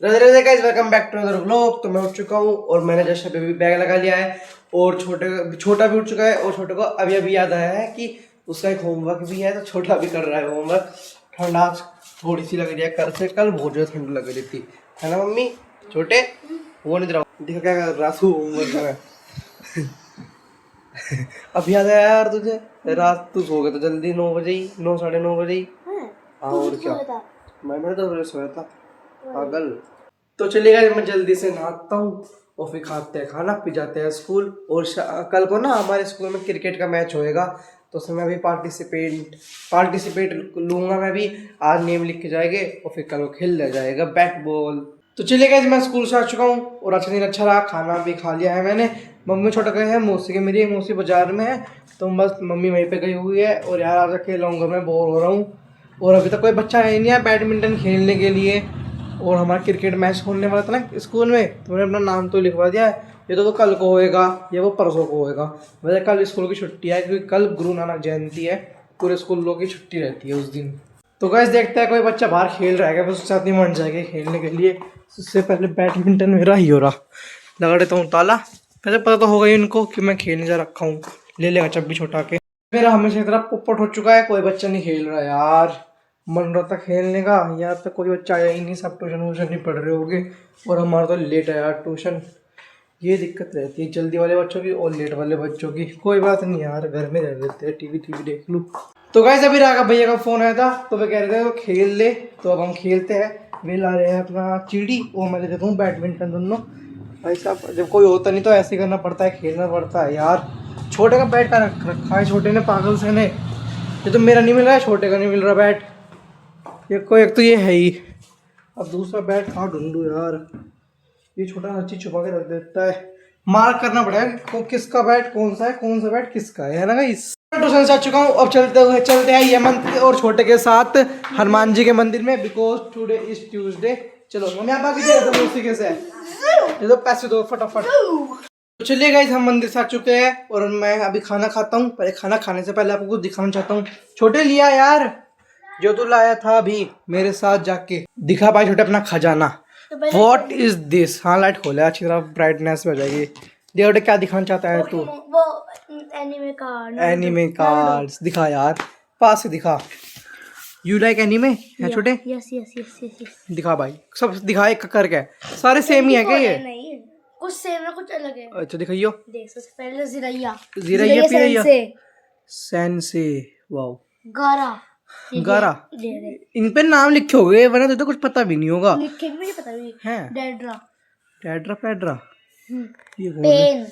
Radhe Radhe guys, welcome back to another vlog. तो मैं उठ चुका हूँ और मैंने जैसे अभी बैग लगा लिया है और छोटा भी उठ चुका है और छोटे को अभी अभी याद आया है कि उसका एक होमवर्क भी है, तो छोटा भी कर रहा है होमवर्क। ठंडा थोड़ी सी लग रही है, कल बहुत ज़्यादा ठंड लग रही थी, है ना मम्मी? छोटे वो नहीं रहा, देखा क्या कर रहा था होमवर्क में। अब याद आया यार तुझे, रात तू सो गया था जल्दी, 9 बजे ही, 9 साढ़े 9 बजे ही। हाँ और क्या, मैं तो सोया था पागल। तो चलिएगा, मैं जल्दी से नहाता हूँ और फिर खाते हैं खाना, फिर जाते हैं स्कूल। और कल को ना हमारे स्कूल में क्रिकेट का मैच होएगा, तो उसमें मैं भी पार्टिसिपेट लूँगा। मैं भी आज नेम लिख के जाएंगे और फिर कल को खेलने जाएगा बैट बॉल। तो चलिएगा, मैं स्कूल से आ चुका हूँ और आज का दिन अच्छा रहा, खाना भी खा लिया है मैंने। मम्मी छोटा गए हैं मौसी के, मेरी मौसी बाजार में है, तो बस मम्मी वहीं पे गई हुई है। और यार आज खेल रहा मैं बोर हो रहा हूँ और अभी तक कोई बच्चा है नहीं है बैडमिंटन खेलने के लिए। और हमारा क्रिकेट मैच होने वाला था ना स्कूल में, तो मैंने अपना नाम तो लिखवा दिया है। ये तो कल को होएगा, ये वो परसों को होएगा। वैसे कल स्कूल की छुट्टी है क्योंकि कल गुरु नानक जयंती है, पूरे स्कूलों की छुट्टी रहती है उस दिन। तो गाइस देखते हैं कोई बच्चा बाहर खेल रहा है, बस उसके साथ ही मन जाएगा खेलने के लिए। उससे पहले बैडमिंटन मेरा ही हो रहा, लगा देता हूँ ताला। पहले पता तो होगा ही उनको कि मैं खेलने जा रखा हूँ, ले लेगा चब्बी छोटा के। मेरा हमेशा की तरह पोपट हो चुका है, कोई बच्चा नहीं खेल रहा यार। मन रहा था खेलने का, यहाँ पे कोई बच्चा आया ही नहीं, सब ट्यूशन वूशन नहीं पढ़ रहे होगे। और हमारा तो लेट है यार ट्यूशन, ये दिक्कत रहती है जल्दी वाले बच्चों की और लेट वाले बच्चों की। कोई बात नहीं यार, घर में रह लेते हैं, टीवी देख लूँ। तो गाइस अभी राघव भैया का फ़ोन आया था, तो वे कह रहे थे वो खेल ले, तो अब हम खेलते हैं। वे ला रहे हैं अपना चिड़ी और मैं ले देता हूँ बैडमिंटन। दोनों भाई साहब, जब कोई होता नहीं तो ऐसे करना पड़ता है, खेलना पड़ता है यार। छोटे का बैट का रखा है छोटे ने, पागल से ने। ये तो मेरा नहीं मिल रहा है, छोटे का नहीं मिल रहा बैट। एक तो ये है ही, अब दूसरा बैट कहाँ ढूंढूं यार। ये छोटा हर चीज छुपा के रख देता है। मार्क करना पड़ेगा किसका बैट कौन सा है, कौन सा बैट किसका है ना गाइस। ट्यूशन से आ चुका हूँ, अब चलते हैं यमन और छोटे के साथ हनुमान जी के मंदिर में, बिकॉज टुडे इज ट्यूसडे। चलो मम्मी आप आगे जाए उसी के से, ये तो पैसे दो फटाफट। तो चलिए गाइस, हम मंदिर से आ चुके हैं और मैं अभी खाना खाता हूँ। पहले खाना खाने से पहले आपको कुछ दिखाना चाहता हूँ। छोटे लिया यार जो तू लाया था अभी मेरे साथ जाके, दिखा भाई छोटे अपना खजाना। What is this? हाँ लाइट खोले अच्छी तरह, ब्राइटनेस में हो जाएगी। देखो क्या दिखाना चाहता है तू? वो एनिमे कार्ड, एनिमे कार्ड्स दिखा यार, पास से दिखा। यू लाइक एनिमे है छोटे? Yes yes yes yes. दिखा भाई, सब दिखा एक करके, सारे सेम ही है क्या ये? नहीं, कुछ सेम है कुछ अलग है। अच्छा दिखाइयो। देख सबसे पहले जीराइया पिरैया सेंसे, वाओ। गारा इन पे नाम लिखे होंगे वरना तो कुछ पता भी नहीं होगा। लिखे भी नहीं पता भी है। डेड्रा पेड्रा ये कौन पेन है?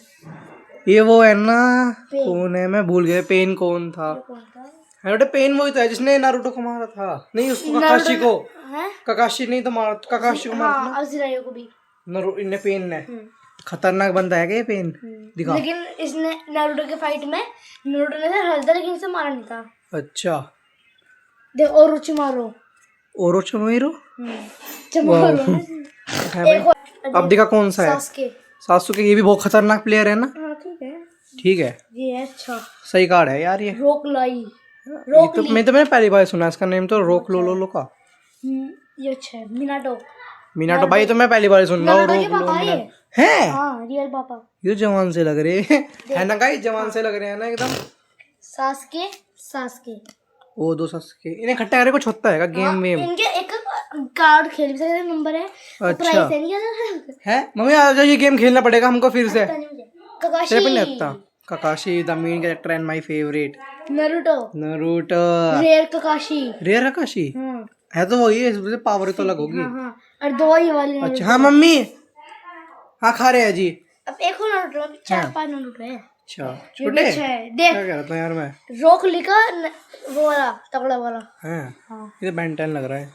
ये वो है ना, कौन है मैं भूल गया, पेन कौन था? अरे पेन वही तो है जिसने नारुतो को मारा था। नहीं उसको काकाशी को, काकाशी नहीं तो मारा, काकाशी को मारा था। जीराइया को भी इनने पेन ने, खतरनाक बंदा है क्या ये पेन? दिखा। लेकिन इसने नारुतो के फाइट में नारुतो ने हल्दा लेकिन इसे मारा नहीं था। अच्छा देख ओरोचिमारो अब दिखा कौन सा है? सासुके ये भी बहुत खतरनाक प्लेयर है ना। ठीक है ये अच्छा सही कार्ड है यार ये। मैंने पहली बार सुना इसका नेम, तो रोक लो का। ये अच्छा है। मिनाटो भाई तो मैं पहली बार सुन रहा हूँ। रोक लो है, रियल पापा। ये जवान से लग रहे है ना गाइस, जवान से लग रहे हैं ना एकदम। सासके वो दो सासके, इन्हें इकट्ठा करके कुछ होता है गेम में। इनके एक कार्ड खेल भी सकते, नंबर है। अच्छा है मम्मी, आ जाओ ये गेम खेलना पड़ेगा हमको फिर से। Kakashi the main character and my favourite. Naruto rare Kakashi है तो वही है, पावर तो अलग होगी। और दो ही वाले। अच्छा हाँ मम्मी, हाँ खा रहे हैं जी। अब एक और नारुतो, अब 4-5 नारुतो है। अच्छा छोटे देख क्या कह रहा था यार मैं, रोक लिखा वो वाला तगड़ा वाला है। हाँ ये बेंटेन लग रहा है।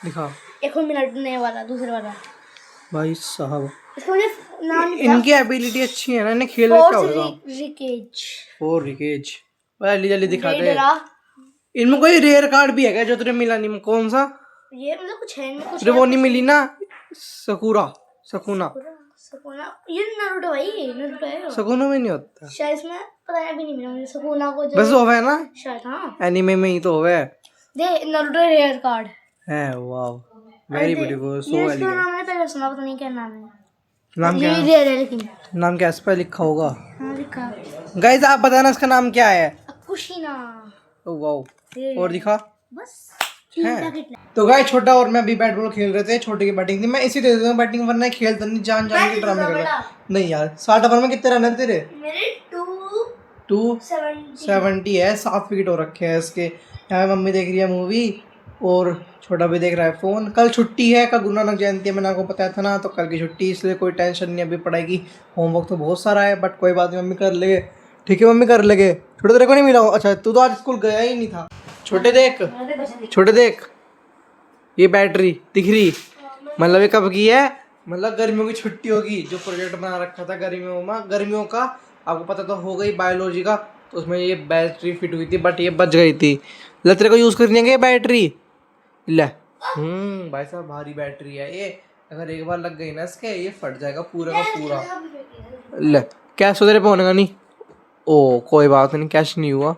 दिखा एक और मिनट नए वाला, दूसरे वाला भाई साहब। इसका मुझे नाम इनकी एबिलिटी अच्छी है ना, इन्हें खेल क्या होगा। रिकेज जल्दी जल्दी दिखा दे। इनमें कोई रेयर कार्ड भी है क्या जो तुझे मिला नहीं? कौन सा? ये मतलब कुछ है नहीं, कुछ वो नहीं मिली ना। सकुना ये नारुतो भाई, नारुतो है। सकुना में नहीं होता शायद, इसमें पता नहीं भी नहीं मिला मुझे सकुना को। बस होवे ना शायद, हाँ एनीमे में ही तो होवे। दे नारुतो रेयर कार्ड है, वाव वेरी ब्यूटीफुल, सो इसका एलिगेंट। नाम है पहले सुना, पता नहीं क्या नाम है। नाम क्या ये है? रेयर है लेकिन। नाम क्या इस पर लिखा होगा? हाँ लिखा। गाइस आप बताना इसका नाम क्या है? कुशीना। ओह वाओ, और दिखा बस है। तो गाइस छोटा और मैं भी बैट बॉल खेल रहे थे, छोटे की बैटिंग थी, मैं इसी दे देता हूँ बैटिंग, वरना खेलता नहीं, जान जान के ड्रामे कर रहा है। नहीं यार 60 ओवर में कितने रन है तेरे? मेरे 270 है, 7 विकेट हो रखे हैं इसके। यहाँ पे मम्मी देख रही है मूवी और छोटा भी देख रहा है फोन। कल छुट्टी है, कल गुरु नानक जयंती है, मैंने आपको बताया था ना, तो कल की छुट्टी, इसलिए कोई टेंशन नहीं अभी पढ़ाई की। होमवर्क तो बहुत सारा है बट कोई बात नहीं, मम्मी कर लेंगे। ठीक है मम्मी कर लेंगे। छोटे तेरे को नहीं मिला? अच्छा तू तो आज स्कूल गया ही नहीं था। छोटे देख, छोटे देख, ये बैटरी दिख रही, मतलब ये कब की है? मतलब गर्मियों की छुट्टी होगी, जो प्रोजेक्ट बना रखा था गर्मियों का, आपको पता तो हो गई बायोलॉजी का, तो उसमें ये बैटरी फिट हुई थी बट ये बच गई थी। ले तेरे को यूज़ करनी है क्या ये बैटरी? ले भाई साहब भारी बैटरी है ये, अगर एक बार लग गई ना इसके, ये फट जाएगा पूरा का पूरा। ले कैश तो तेरे पे होने का नहीं। ओ कोई बात नहीं, कैश नहीं हुआ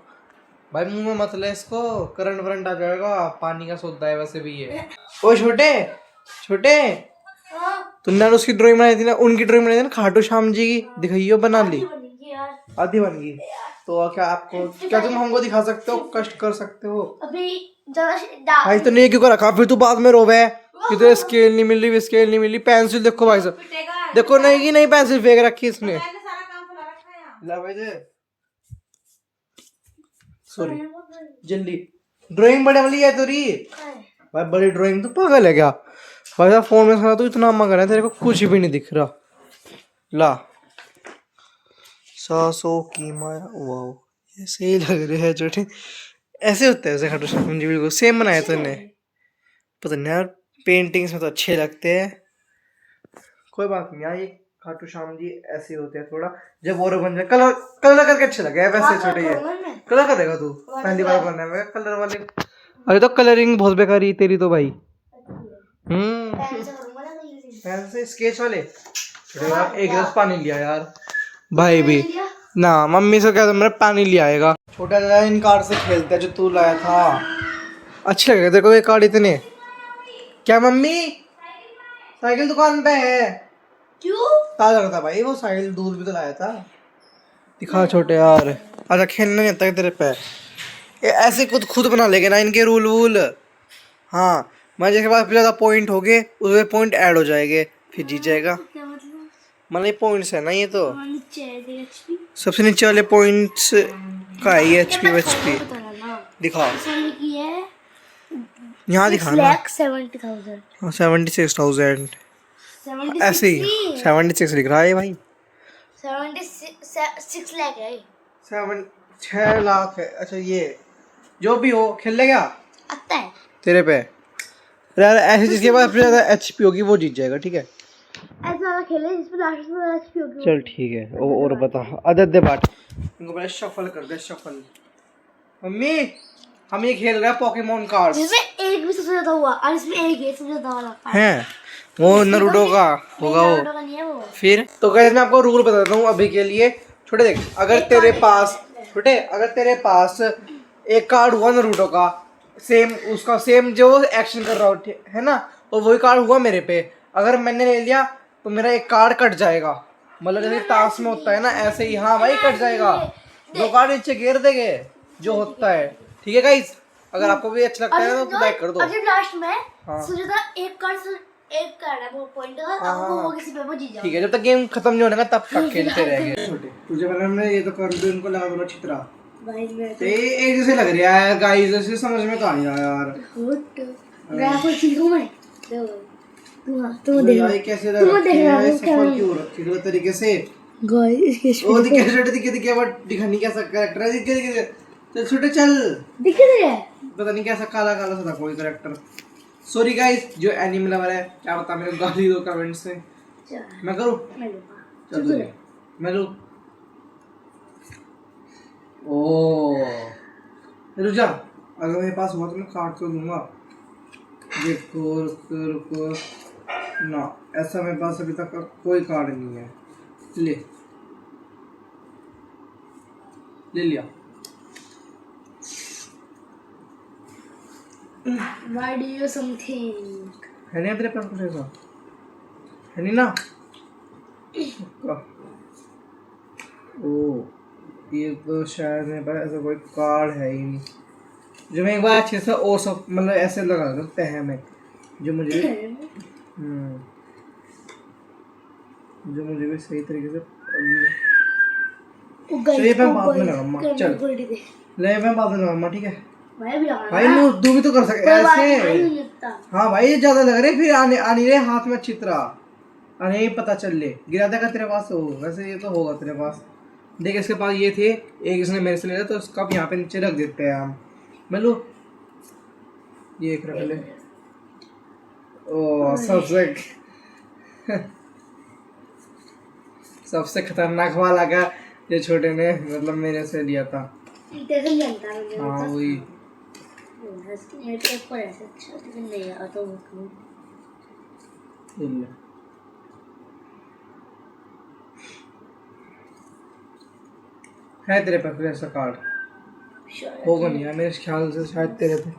भाई, मुंह में मत ले इसको, करंट वरंट आ जाएगा, पानी का सौदा है वैसे भी ये। ओ छोटे छोटे, तुमने उसकी ड्राइंग बनाई थी ना, उनकी ड्राइंग बनाई थी ना खाटू श्याम जी की, दिखाइयो बना ली? आधी बन गई। तो क्या आपको, क्या तुम हमको दिखा सकते हो, कष्ट कर सकते हो? अभी ज्यादा भाई तो नहीं क्यों रखा, फिर तू बाद में रोवे कि तुझे स्केल नहीं मिल रही, स्केल नहीं मिल रही। पेंसिल देखो भाई साहब, देखो नहीं की नहीं, पेंसिल फेंक रखी इसने। ला भाई दे, सॉरी जल्दी, ड्राइंग बड़े वाली है तेरी भाई, बड़ी ड्राइंग तो पागल है क्या भाई साहब? फोन में सारा तो इतना मगन है, तेरे को कुछ भी नहीं दिख रहा। ला सासों की माया, वाह ऐसे ही लग रहे हैं छोटे, ऐसे होते हैं ऐसे खाटू श्याम जी, बिल्कुल सेम बनाया तूने। पता नहीं यार, पेंटिंग्स में तो अच्छे लगते हैं, कोई बात नहीं यार, ये खाटू श्याम जी ऐसे होते हैं थोड़ा, जब और बन जाए कलर, कलर करके अच्छे लगे वैसे छोटे। ये कलर करेगा तू पहली बार बनने में कलर वाले? अरे तो कलरिंग बहुत बेकार ही तेरी तो भाई। पेन से स्केच वाले यार, एक गिलास पानी लिया यार भाई भी ना, मम्मी से क्या मेरा पानी ले आएगा। छोटा दादा इन कार्ड से खेलता है जो तू लाया था, अच्छे लगेगा तेरे को ये कार्ड इतने? क्या मम्मी साइकिल दुकान पे है? क्यों? ताजा था भाई वो साइकिल, दूध भी तो लाया था। दिखा छोटे यार, अच्छा खेलना नहीं आता तेरे पे? ये ऐसे खुद खुद बना लेंगे ना इनके रूल वूल। हाँ मैच के बाद ज़्यादा पॉइंट हो गए, उसमें पॉइंट ऐड हो जाएंगे, फिर जीत जाएगा। क्या मतलब? मतलब ये पॉइंट्स है ना, ये तो नीचे है देख HP। सबसे नीचे वाले पॉइंट्स का है ये, HP HP दिखा, की है यहाँ दिखा ना 6,70,000। 76,000 ऐसे ही 76 लिख रहा है भाई। 6 लाख है। 6 लाख है। अच्छा ये जो भी हो खेल ले क्या आता है तेरे पे यार, ऐसी जिसके पास सबसे ज्यादा HP होगी वो जीत जाएगा, ठीक है? ऐसा वाला खेले जिसमें लास्ट में HP होगी। चल ठीक है, और बता आदत दे बात, इनको पहले शफल कर दे, शफल। मम्मी हम ये खेल रहे हैं पोकेमोन कार्ड्स, जिसमें एक भी सबसे ज्यादा हुआ और इसमें एक ही सबसे ज्यादा वाला हैं, वो नरूटो का होगा वो। नारुतो का नहीं है वो। फिर तो गाइस मैं आपको रूल बताता हूँ अभी के लिए। छोटे देख, अगर तेरे पास एक कार्ड हुआ नरूटो का, सेम उसका सेम जो एक्शन कर रहा हो है ना, और वही कार्ड हुआ मेरे पे, अगर मैंने ले लिया तो मेरा एक कार्ड कट जाएगा, मतलब जैसे टास्क में होता है ना ऐसे ही। हाँ भाई कट जाएगा, 2 कार्ड नीचे गिर देंगे जो होता है, ठीक है गाइस? अगर आपको भी अच्छा लगता है तो लाइक कर दो। अभी लास्ट में हाँ। सबसे ज्यादा एक कार्ड है वो पॉइंट का, अब वो किसी पे वो जीत जाओ। ठीक है, जब तक गेम खत्म नहीं होने का तब तक खेलते रहेंगे। छोटे तुझे पता हमने ये तो कर दो, इनको लगा दो अच्छी तरह, भाई मैं तो ये एक जैसे लग रहा है गाइस, जैसे समझ में तो आ गया यार। मैं कोई चीज हूं मैं तुम तो देख यार ये कैसे लग रखी है, सफल क्यों रखी गलत तरीके से? गाइस इसके ओ दिखे छोटे, दिखे बट दिखा नहीं कैसा कैरेक्टर है, दिखे चल छोटे चल, दिख रही है पता नहीं कैसा काला काला सा था कोई कैरेक्टर। सॉरी गाइस जो एनिमे लवर है, क्या बता मेरे को गाली दो कमेंट्स में, मैं करूं? चल तू मैं लूं। ओ रुक जा, अगर मेरे पास हुआ तो मैं काट तो दूंगा। देखो रुको ना, ऐसा मेरे पास अभी तक कोई कार्ड नहीं है। ले लिया। Why do you something? है नहीं तेरे पास कुछ ऐसा? है नहीं ना? ओ ये तो शायद मेरे पास ऐसा कोई कार्ड है ही नहीं जो मैं एक बार अच्छे से और सब मतलब ऐसे लगा सकते हैं हमें जो मुझे भी सही तरीके से चलिए मैं बाद में लगाऊंगा। चल ले मैं बाद में लगाऊंगा, ठीक है भाई। नो तू भी तो कर सकते ऐसे। हाँ भाई ये ज्यादा लग रहे फिर आने रहे हाथ में अच्छी तरह आने ही पता चल ले गिरा देगा तेरे पास हो। वैसे ये तो होगा तेरे पास। देख इसके पास ये थे, एक इसने मेरे से ले लिया तो इसका यहाँ पे नीचे रख देते हैं हम। मैं लो ये एक रख ले। ओ सबसे खतरनाक वाला का ये छोटे ने मतलब मेरे से लिया था। हाँ वही है तेरे पास कोई ऐसा कार्ड? होगा नहीं यार मेरे ख्याल से शायद तेरे पे।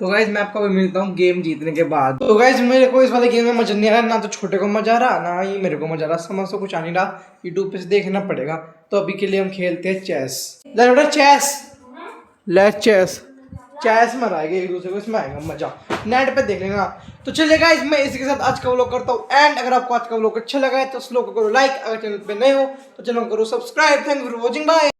तो गाइज मैं आपको अभी मिलता हूँ गेम जीतने के बाद। तो गाइज मेरे को इस वाले गेम में मजा नहीं आ रहा, ना तो छोटे को मजा आ रहा ना ही मेरे को मजा आ रहा, समझ तो कुछ आ नहीं रहा। यूट्यूब पे से देखना पड़ेगा। तो अभी के लिए हम खेलते हैं चेस। चेस में आएगा एक दूसरे को, इसमें आएगा मजा। नेट पे देख लेना। तो चलिए गाइज मैं इसी के साथ आज का व्लॉग करता हूँ एंड। अगर आपको आज का व्लॉग अच्छा लगा है तो इस व्लॉग को करो लाइक, अगर चैनल पे नए हो तो चैनल को करो subscribe. Thank you for watching, bye.